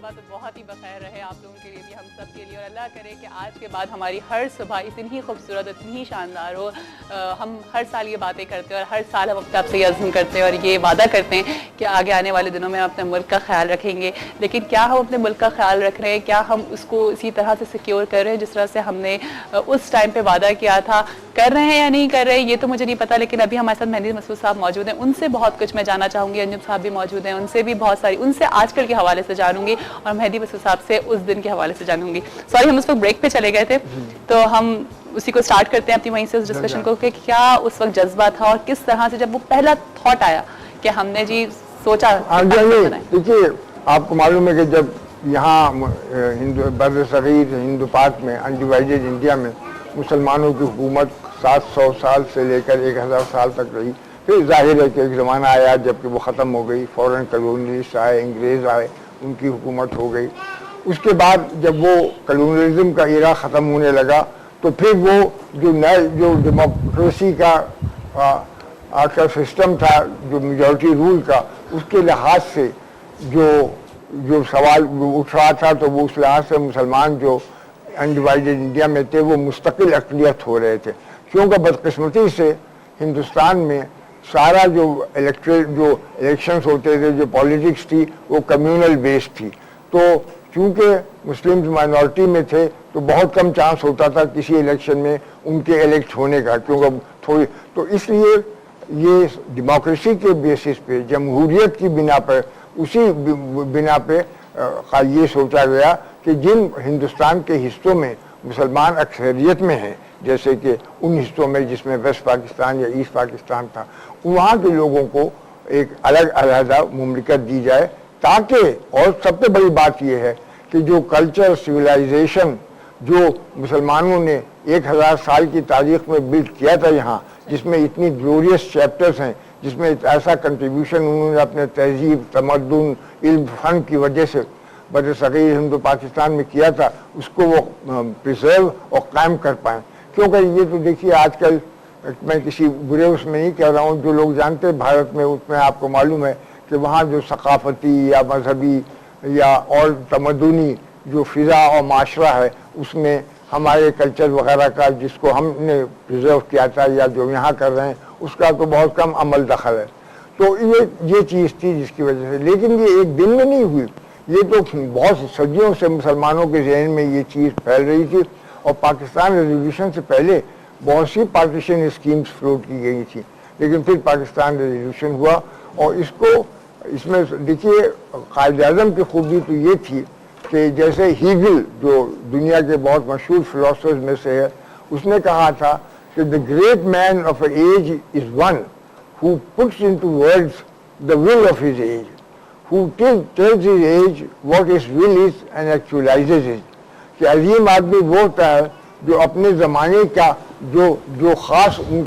صبح تو بہت ہی بخیر رہے آپ لوگوں کے لیے بھی، ہم سب کے لیے، اور اللہ کرے کہ آج کے بعد ہماری ہر صبح اتنی خوبصورت اتنی شاندار ہو. ہم ہر سال یہ باتیں کرتے ہیں اور ہر سال ہم اپنے آپ سے یہ عزم کرتے ہیں اور یہ وعدہ کرتے ہیں کہ آگے آنے والے دنوں میں ہم اپنے ملک کا خیال رکھیں گے. لیکن کیا ہم اپنے ملک کا خیال رکھ رہے ہیں؟ کیا ہم اس کو اسی طرح سے سیکیور کر رہے ہیں جس طرح سے ہم نے اس ٹائم پہ وعدہ کیا تھا؟ کر رہے ہیں یا نہیں کر رہے یہ تو مجھے نہیں پتا، لیکن ابھی ہمارے ساتھ مہندی مسعود صاحب موجود ہیں، ان سے بہت کچھ میں جاننا چاہوں گی. انجم صاحب بھی موجود ہیں، ان سے بھی بہت ساری، ان سے آج کل کے حوالے سے جانوں گی اور مہندی مسعود صاحب سے اس دن کے حوالے سے جانوں گی. سوری ہم اس وقت بریک پہ چلے گئے تھے، تو ہم اسی کو سٹارٹ کرتے ہیں اپنی وہیں سے اس ڈسکشن کو کہ کیا اس وقت جذبہ تھا اور کس طرح سے جب وہ پہلا تھاٹ آیا کہ ہم نے جی سوچا. دیکھیے آپ کو معلوم ہے کہ جب یہاں بر صغیر ہندو پاک میں انڈیوائڈیڈ انڈیا میں مسلمانوں کی حکومت 700 سال سے لے کر 1000 سال تک رہی، پھر ظاہر ہے کہ ایک زمانہ آیا جب کہ وہ ختم ہو گئی، فورن کلونیلسٹ آئے، انگریز آئے، ان کی حکومت ہو گئی. اس کے بعد جب وہ کلونیلزم کا ایرا ختم ہونے لگا تو پھر وہ جو ڈیموکریسی کا آخر سسٹم تھا، جو میجورٹی رول کا، اس کے لحاظ سے جو سوال اٹھ رہا تھا، تو وہ اس لحاظ سے مسلمان جو انڈیوائڈیڈ انڈیا میں تھے وہ مستقل اقلیت ہو رہے تھے. کیونکہ بدقسمتی سے ہندوستان میں سارا جو الیکشنز ہوتے تھے، جو پالیٹکس تھی، وہ کمیونل بیسڈ تھی. تو چونکہ مسلم مائنورٹی میں تھے تو بہت کم چانس ہوتا تھا کسی الیکشن میں ان کے الیکٹ ہونے کا، کیونکہ تو اس لیے یہ ڈیموکریسی کے بیسس پہ، جمہوریت کی بنا پر، اسی بنا پہ یہ سوچا گیا کہ جن ہندوستان کے حصوں میں مسلمان اکثریت میں ہیں، جیسے کہ ان حصوں میں جس میں ویسٹ پاکستان یا ایسٹ پاکستان تھا، وہاں کے لوگوں کو ایک الگ علیحدہ مملکت دی جائے، تاکہ، اور سب سے بڑی بات یہ ہے کہ جو کلچر سویلائزیشن جو مسلمانوں نے 1000 سال کی تاریخ میں بلڈ کیا تھا یہاں، جس میں اتنی گلوریس چیپٹرز ہیں، جس میں ایسا کنٹریبیوشن انہوں نے اپنے تہذیب، تمدن، علم، فن کی وجہ سے بر صغیر ہندو پاکستان میں کیا تھا، اس کو وہ پریزرو اور قائم کر پائیں. کیونکہ یہ تو دیکھیے آج کل، میں کسی برے اس میں نہیں کہہ رہا ہوں، جو لوگ جانتے ہیں بھارت میں، اس میں آپ کو معلوم ہے کہ وہاں جو ثقافتی یا مذہبی یا اور تمدنی جو فضا اور معاشرہ ہے، اس میں ہمارے کلچر وغیرہ کا، جس کو ہم نے پریزرو کیا تھا یا جو یہاں کر رہے ہیں، اس کا تو بہت کم عمل دخل ہے. تو یہ چیز تھی جس کی وجہ سے، لیکن یہ ایک دن میں نہیں ہوئی، یہ تو بہت صدیوں سے مسلمانوں کے ذہن میں یہ چیز پھیل رہی تھی. اور پاکستان ریزولوشن سے پہلے بہت سی پارٹیشن اسکیمز فلوٹ کی گئی تھی، لیکن پھر پاکستان ریزولوشن ہوا. اور اس میں دیکھیے قائد اعظم کی خوبی تو یہ تھی کہ جیسے ہیگل، جو دنیا کے بہت مشہور فلاسفرز میں سے ہے، اس نے کہا تھا کہ the great man of an age is one who puts into words the will of his age, who tells his age what his will is and actualizes it. کہ عظیم آدمی وہ ہوتا ہے جو اپنے زمانے کا جو خاص ان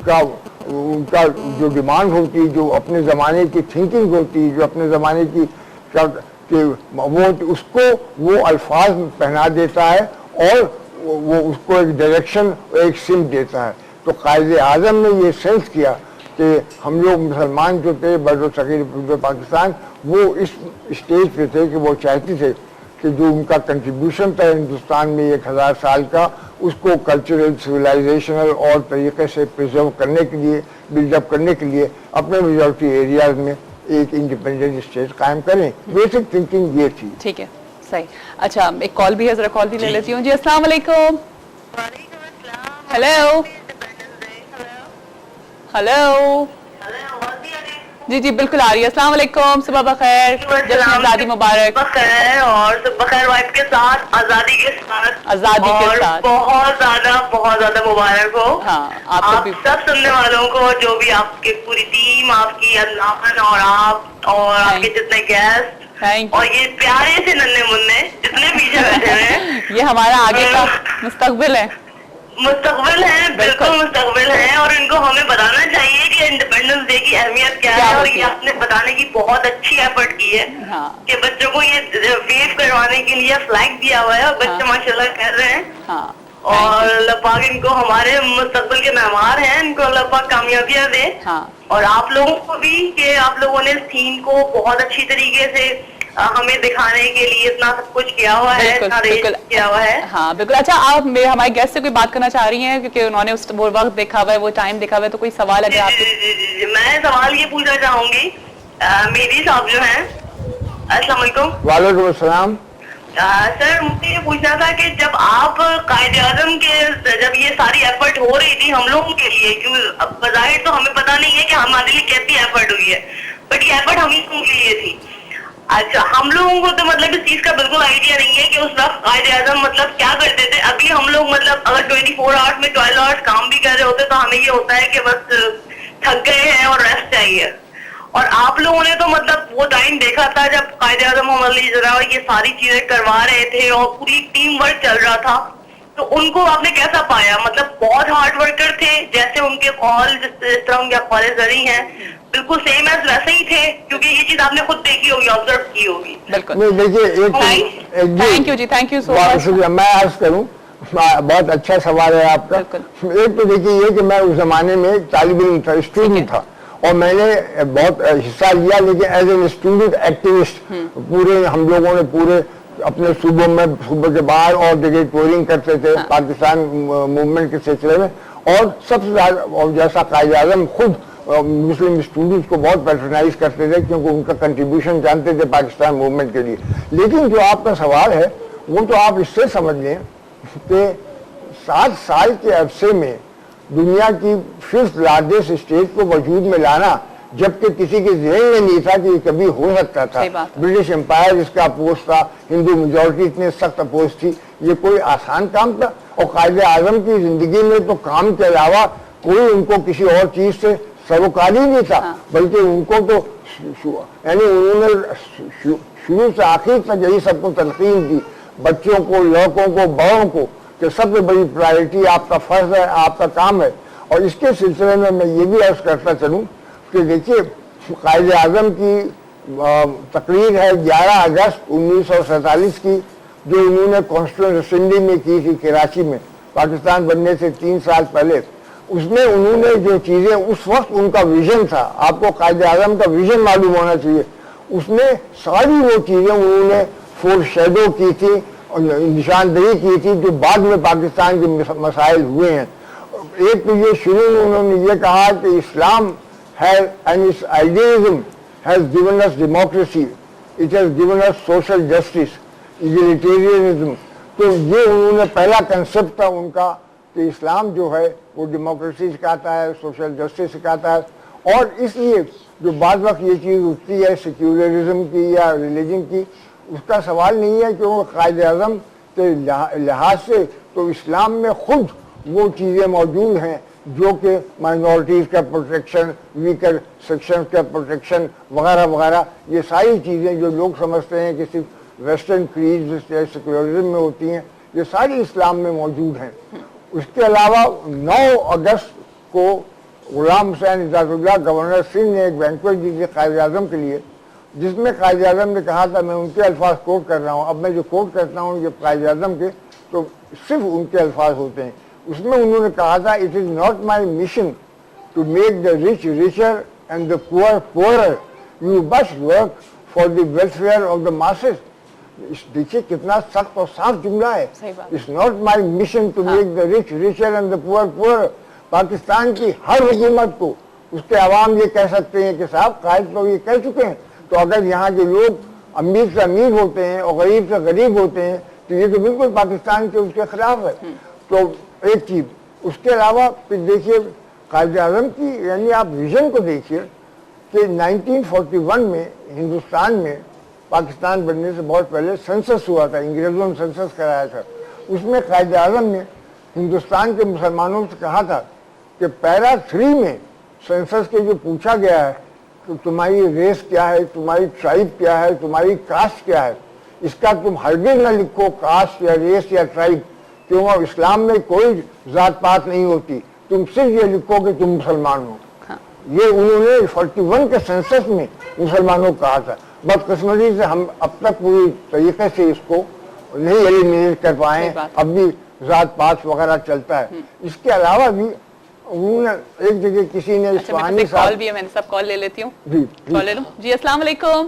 کا جو ڈیمانڈ ہوتی ہے، جو اپنے زمانے کی تھنکنگ ہوتی ہے، جو اپنے زمانے کی کہ وہ اس کو وہ الفاظ پہنا دیتا ہے اور وہ اس کو ایک ڈائریکشن، ایک سمت دیتا ہے. تو قائد اعظم نے یہ سینس کیا کہ ہم لوگ مسلمان جو تھے بر صغیر پاکستان، وہ اس اسٹیج پہ تھے کہ وہ چاہتے تھے کہ جو ان کا کنٹریبیوشن تھا ہندوستان میں 1000 سال کا، اس کو کلچرل، سویلائزیشنل اور طریقے سے پریزرو کرنے کے لیے، بلڈ اپ کرنے کے لیے اپنے میجورٹی ایریاز میں ایک انڈیپینڈنٹ اسٹیٹ قائم کریں. بیسک تھنکنگ یہ تھی. ٹھیک ہے، صحیح. اچھا ایک کال بھی ہے، ذرا کال بھی لے لیتی ہوں. جی السلام علیکم. وعلیکم السلام. Hello hello. جی جی بالکل آ رہی ہے. السلام علیکم، صبح بخیر، جشن آزادی مبارک. بخیر، اور بخیر وائف کے ساتھ، آزادی کے ساتھ، آزادی کے ساتھ بہت زیادہ مبارک ہو. ہاں آپ سب سننے والوں کو، جو بھی آپ کی پوری ٹیم، آپ کی اللہ اور آپ اور آپ کے جتنے گیسٹ اور یہ پیارے سے ننھے منھے جتنے پیچھے بیٹھے ہیں، یہ ہمارا آگے کا مستقبل ہے. مستقبل ہے، بالکل مستقبل ہے. اور ان کو ہمیں بتانا چاہیے کہ انڈیپینڈنس ڈے کی اہمیت کیا ہے. اور یہ آپ نے بتانے کی بہت اچھی ایفرٹ کی ہے کہ بچوں کو یہ ویو کروانے کے لیے فلیگ دیا ہوا ہے، اور بچے ماشاءاللہ کر رہے ہیں. اور اللہ پاک ان کو، ہمارے مستقبل کے معمار ہیں، ان کو اللہ پاک کامیابیاں دے. اور آپ لوگوں کو بھی کہ آپ لوگوں نے اس تھیم کو بہت اچھی طریقے سے ہمیں دکھانے کے لیے اتنا سب کچھ کیا ہوا ہے, اتنا ریس کیا ہوا ہے. ہاں بالکل. اچھا آپ ہمارے گیسٹ سے کوئی بات کرنا چاہ رہی ہیں کیونکہ انہوں نے وہ وقت دیکھا ہوا ہے, وہ ٹائم دیکھا ہوا ہے, تو کوئی سوال اگر آپ جی میں سوال یہ پوچھنا چاہوں گی, میری صاحب جو ہیں, السلام علیکم. وعلیکم السلام. سر مجھے یہ پوچھنا تھا کہ جب آپ قائد اعظم کے جب یہ ساری ایفرٹ ہو رہی تھی ہم لوگوں کے لیے, کیوں بظاہر تو ہمیں پتا نہیں ہے کہ ہمارے لیے کتنی ایفرٹ ہوئی ہے, بٹ یہ ایفرٹ ہم ہی لوگوں کے لیے تھی. اچھا ہم لوگوں کو تو مطلب اس چیز کا بالکل آئیڈیا نہیں ہے کہ اس وقت قائد اعظم مطلب کیا کرتے تھے. ابھی ہم لوگ مطلب اگر 24 آورس میں 12 آورس کام بھی کر رہے ہوتے تو ہمیں یہ ہوتا ہے کہ بس تھک گئے ہیں اور ریسٹ چاہیے. اور آپ لوگوں نے تو مطلب وہ ٹائم دیکھا تھا جب قائد اعظم محمد علی جناح یہ ساری چیزیں کروا رہے تھے اور پوری ٹیم ورک چل رہا تھا, تو ان کو آپ نے کیسا پایا؟ مطلب بہت ہارڈ ورکر تھے جیسے ان کے قول جس طرح ان کے اقوال زرعی ہیں بالکل سیم ایز ویسے ہی تھے, کیونکہ یہ چیز آپ نے خود دیکھی ہوگی, آبزرو کی ہوگی. بالکل. دیکھیے تھینک یو جی, تھینک یو سو مچ. شکریہ. میں عرض کروں, بہت اچھا سوال ہے آپ کا. ایک تو دیکھیے یہ کہ میں اس زمانے میں طالب علم تھا, اسٹوڈنٹ تھا, اور میں نے بہت حصہ لیا, لیکن ایز این اسٹوڈنٹ ایکٹیوسٹ پورے ہم لوگوں نے پورے اپنے صوبوں میں, صوبے کے باہر اور جگہ ٹورنگ کرتے تھے پاکستان موومنٹ کے سلسلے میں. اور سب سے زیادہ, اور جیسا قائد اعظم خود مسلم اسٹوڈنٹس کو بہت پیٹرنائز کرتے تھے کیونکہ ان کا کنٹریبیوشن جانتے تھے پاکستان موومنٹ کے لیے. لیکن جو آپ کا سوال ہے وہ تو آپ اس سے سمجھ لیں کہ 7 سال کے عرصے میں دنیا کی 5th لارجسٹ اسٹیٹ کو وجود میں لانا, جبکہ کسی کے ذہن میں نہیں تھا کہ یہ کبھی ہو سکتا تھا. برٹش امپائر اس کا اپوز تھا, ہندو میجورٹی اتنے سخت اپوز تھی, یہ کوئی آسان کام تھا. اور قائد اعظم کی زندگی میں تو کام کے علاوہ کوئی ان کو کسی اور چیز سے سروکاری نہیں تھا, بلکہ ان کو تو یعنی انہوں نے شروع سے آخر تک یہی سب کو تلقین کی, بچوں کو, لڑکوں کو, بڑوں کو, کہ سب سے بڑی پرائرٹی آپ کا فرض ہے, آپ کا کام ہے. اور اس کے سلسلے میں یہ بھی عرض کرتا چلوں کہ دیکھیے قائد اعظم کی تقریر ہے 11 اگست 1947 کی, جو انہوں نے کانسٹیٹیوئنٹ اسمبلی میں کی تھی کراچی میں, پاکستان بننے سے 3 سال پہلے. اس میں انہوں نے جو چیزیں اس وقت ان کا ویژن تھا, آپ کو قائد اعظم کا ویژن معلوم ہونا چاہیے, اس میں ساری وہ چیزیں انہوں نے فور شیڈو کی تھی اور نشاندہی کی تھی جو بعد میں پاکستان کے مسائل ہوئے ہیں. ایک تو یہ شروع میں انہوں نے یہ کہا کہ اسلام and its idealism has given us democracy, it has given us social justice, egalitarianism. تو یہ انہوں نے پہلا کنسپٹ تھا ان کا کہ اسلام جو ہے وہ ڈیموکریسی سکھاتا ہے, سوشل جسٹس سکھاتا ہے. اور اس لیے جو بعض وقت یہ چیز اٹھتی ہے سیکولرزم کی یا ریلیجن کی, اس کا سوال نہیں ہے کیونکہ قائد اعظم کے لحاظ سے تو اسلام میں خود وہ چیزیں موجود ہیں جو کہ مائنورٹیز کا پروٹیکشن, ویکر سیکشن کا پروٹیکشن وغیرہ وغیرہ, یہ ساری چیزیں جو لوگ سمجھتے ہیں کہ صرف ویسٹرن کریڈ یا سیکولرزم میں ہوتی ہیں, یہ ساری اسلام میں موجود ہیں. اس کے علاوہ 9 اگست کو غلام حسین اعزاز اللہ گورنر سندھ نے ایک بینکویٹ دی تھی قائد اعظم کے لیے, جس میں قائد اعظم نے کہا تھا, میں ان کے الفاظ کوٹ کر رہا ہوں, اب میں جو کوٹ کرتا ہوں یہ قائد اعظم کے تو صرف ان کے الفاظ ہوتے ہیں. اس میں انہوں نے کہا تھا, it is not my mission to make the rich richer and the poor poorer, you must work for the welfare of the masses. دیکھیے کتنا سخت اور صاف جملہ ہے, it's not my mission to make the rich richer and the poor poorer. Pakistan کی ہر حکومت کو اس کے عوام یہ کہہ سکتے ہیں کہ صاحب قائد تو یہ کہہ چکے ہیں, تو اگر یہاں کے لوگ امیر سے امیر ہوتے ہیں اور غریب سے غریب ہوتے ہیں تو یہ تو بالکل پاکستان کے اس کے خلاف ہے. تو ایک چیز. اس کے علاوہ پھر دیکھیے قائد اعظم کی یعنی آپ ویژن کو دیکھیے کہ 1941 میں ہندوستان میں پاکستان بننے سے بہت پہلے سنسس ہوا تھا, انگریزوں نے سنسس کرایا تھا. اس میں قائد اعظم نے ہندوستان کے مسلمانوں سے کہا تھا کہ پیرا 3 میں سنسس کے جو پوچھا گیا ہے کہ تمہاری ریس کیا ہے, تمہاری ٹرائب کیا ہے, تمہاری کاسٹ کیا ہے, اس کا تم ہرگز نہ لکھو کاسٹ یا ریس یا ٹرائب, کیونکہ اسلام میں کوئی ذات پات نہیں ہوتی, تم صرف یہ لکھو کہ تم مسلمان ہو. یہ انہوں نے 41 کے سنسس میں مسلمانوں کو کہا تھا. بدقسمتی سے ہم اب تک پوری طریقے سے اس کو نہیں ایلیمینیٹ کر پائے, اب بھی ذات پات وغیرہ چلتا ہے. اس کے علاوہ بھی انہوں نے ایک جگہ کسی نے کال بھی ہے, میں نے سب کال لے لیتی ہوں. جی کال لے لوں. جی السلام علیکم.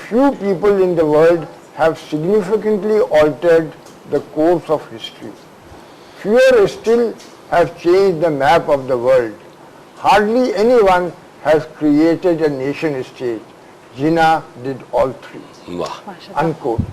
few people in the world have significantly altered the course of history. Fewer still have changed the map of the world. Hardly anyone has created a nation state. Jinnah did all three. Unquote.